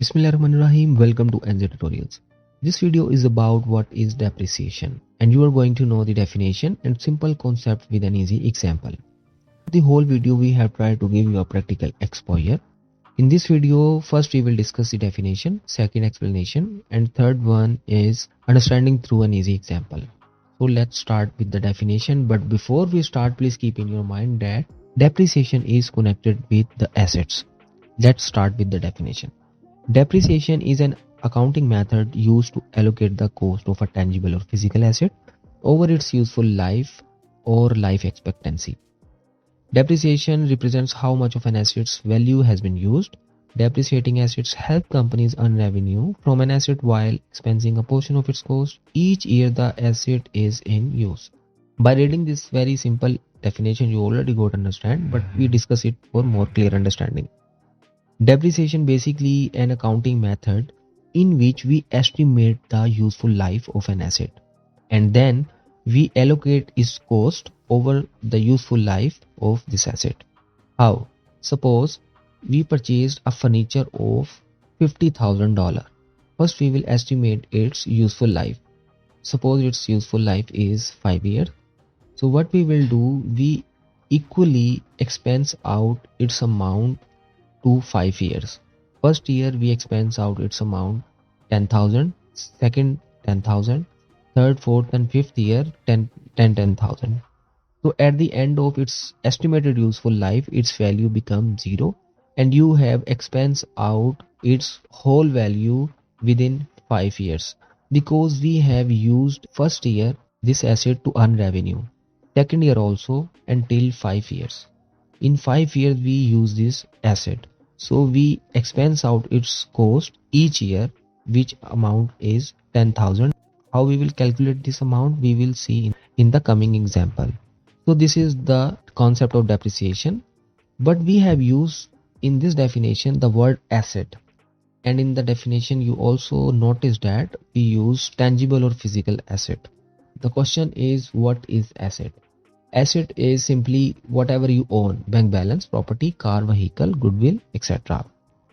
Bismillahirrahmanirrahim. Welcome to NZ Tutorials. This video is about what is depreciation, and you are going to know the definition and simple concept with an easy example. The whole video we have tried to give you a practical exposure. In this video, first we will discuss the definition, second explanation, and third one is understanding through an easy example. So let's start with the definition, but before we start, please keep in your mind that depreciation is connected with the assets. Let's start with the definition. Depreciation is an accounting method used to allocate the cost of a tangible or physical asset over its useful life or life expectancy. Depreciation represents how much of an asset's value has been used. Depreciating assets help companies earn revenue from an asset while expensing a portion of its cost each year the asset is in use. By reading this very simple definition, you already got to understand, but we discuss it for more clear understanding. Depreciation basically an accounting method in which we estimate the useful life of an asset and then we allocate its cost over the useful life of this asset. How? Suppose we purchased a furniture of $50,000. First we will estimate its useful life. Suppose its useful life is 5 years. So what we will do, we equally expense out its amount to 5 years. First year we expense out its amount 10,000, second 10,000, third, fourth and fifth year 10,000. So at the end of its estimated useful life, its value becomes 0 and you have expense out its whole value within 5 years because we have used first year this asset to earn revenue, second year also until 5 years. In 5 years we use this asset, so we expense out its cost each year, which amount is 10,000. How we will calculate this amount we will see in the coming example. So this is the concept of depreciation, but we have used in this definition the word asset, and in the definition you also notice that we use tangible or physical asset. The question is, what is asset? Asset is simply whatever you own: bank balance, property, car, vehicle, goodwill, etc.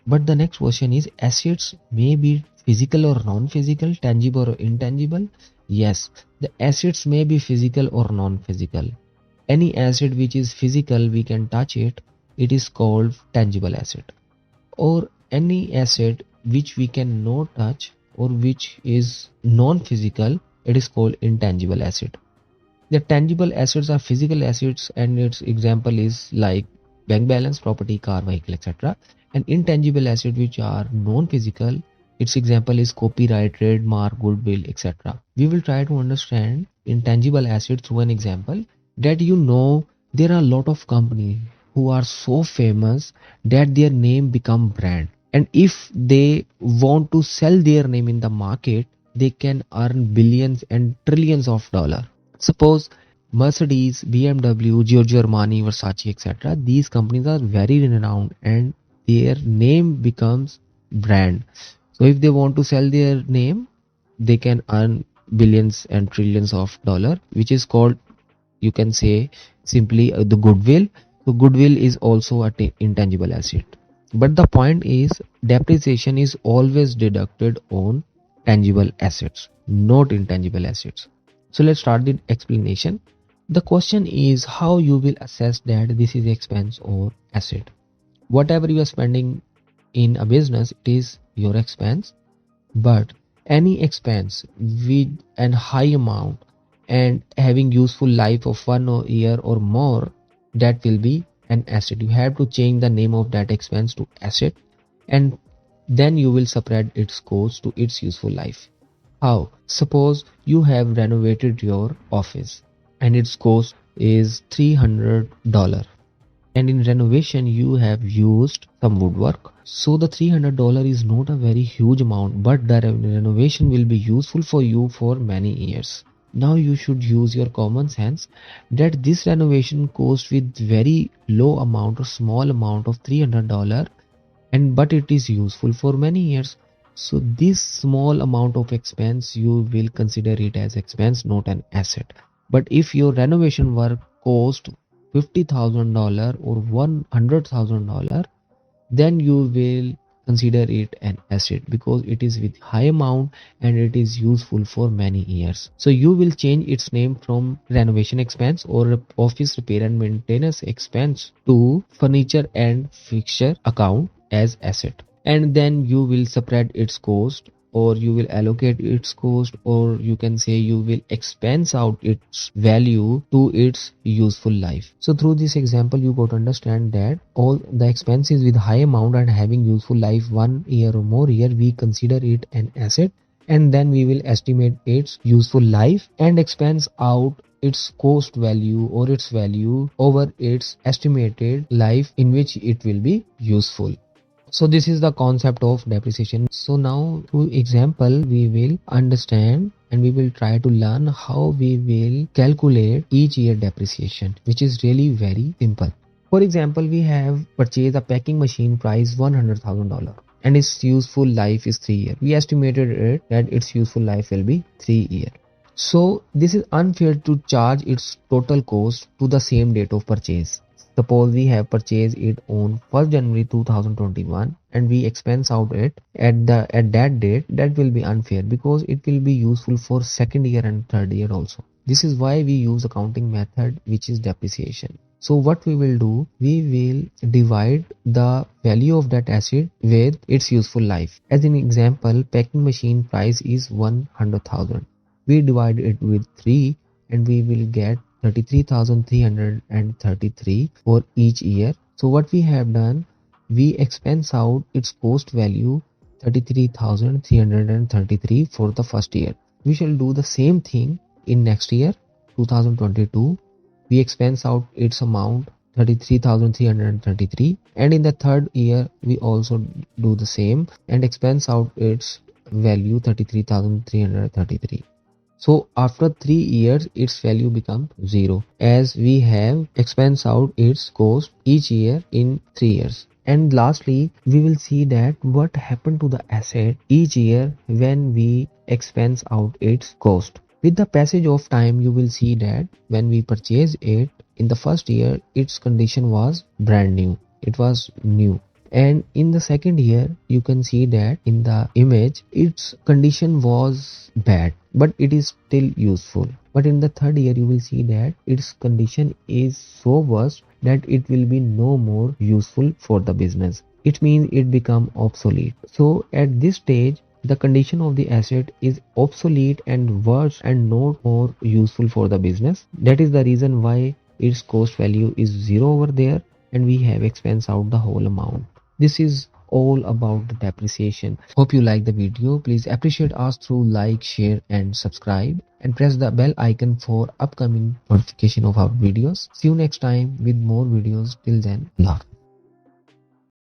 But the next question is, assets may be physical or non-physical, tangible or intangible. Yes, the assets may be physical or non-physical. Any asset which is physical, we can touch it, it is called tangible asset. Or any asset which we cannot touch or which is non-physical, it is called intangible asset. The tangible assets are physical assets and its example is like bank balance, property, car, vehicle, etc. And intangible assets which are non-physical, its example is copyright, trademark, goodwill, etc. We will try to understand intangible assets through an example that there are a lot of companies who are so famous that their name become brand. And if they want to sell their name in the market, they can earn billions and trillions of dollars. Suppose Mercedes, BMW, Giorgio Armani, Versace, etc. These companies are very renowned and their name becomes brand. So if they want to sell their name, they can earn billions and trillions of dollars, which is called, you can say simply, the goodwill. So goodwill is also an intangible asset. But the point is, depreciation is always deducted on tangible assets, not intangible assets. So let's start the explanation. The question is how you will assess that this is expense or asset. Whatever you are spending in a business, it is your expense, but any expense with an high amount and having useful life of 1 year or more, that will be an asset. You have to change the name of that expense to asset and then you will spread its cost to its useful life. How? Suppose you have renovated your office and its cost is $300 and in renovation you have used some woodwork. So the $300 is not a very huge amount, but the renovation will be useful for you for many years. Now you should use your common sense that this renovation cost with very low amount or small amount of $300 but it is useful for many years. So this small amount of expense you will consider it as expense, not an asset. But if your renovation work cost $50,000 or $100,000, then you will consider it an asset because it is with high amount and it is useful for many years. So you will change its name from renovation expense or office repair and maintenance expense to furniture and fixture account as asset, and then you will spread its cost, or you will allocate its cost, or you can say you will expense out its value to its useful life. So through this example you got to understand that all the expenses with high amount and having useful life 1 year or more year, we consider it an asset, and then we will estimate its useful life and expense out its cost value or its value over its estimated life in which it will be useful. So this is the concept of depreciation. So now through example we will understand and we will try to learn how we will calculate each year depreciation, which is really very simple. For example, we have purchased a packing machine price $100,000 and its useful life is 3 years. We estimated it that its useful life will be 3 years. So this is unfair to charge its total cost to the same date of purchase. Suppose we have purchased it on 1st January 2021 and we expense out it at that date. That will be unfair because it will be useful for second year and third year also. This is why we use accounting method, which is depreciation. So what we will do, we will divide the value of that asset with its useful life. As an example, packing machine price is 100,000. We divide it with 3 and we will get 33,333 for each year. So what we have done, we expense out its cost value 33,333 for the first year. We shall do the same thing in next year 2022. We expense out its amount 33,333, and in the third year we also do the same and expense out its value 33,333. So after 3 years its value becomes 0 as we have expense out its cost each year in 3 years. And lastly, we will see that what happened to the asset each year when we expense out its cost. With the passage of time, you will see that when we purchase it in the first year, its condition was brand new. It was new. And in the second year, you can see that in the image, its condition was bad, but it is still useful. But in the third year, you will see that its condition is so worse that it will be no more useful for the business. It means it become obsolete. So at this stage, the condition of the asset is obsolete and worse and not more useful for the business. That is the reason why its cost value is 0 over there and we have expense out the whole amount. This is all about the depreciation. Hope you like the video. Please appreciate us through like, share and subscribe, and press the bell icon for upcoming notification of our videos. See you next time with more videos. Till then, love.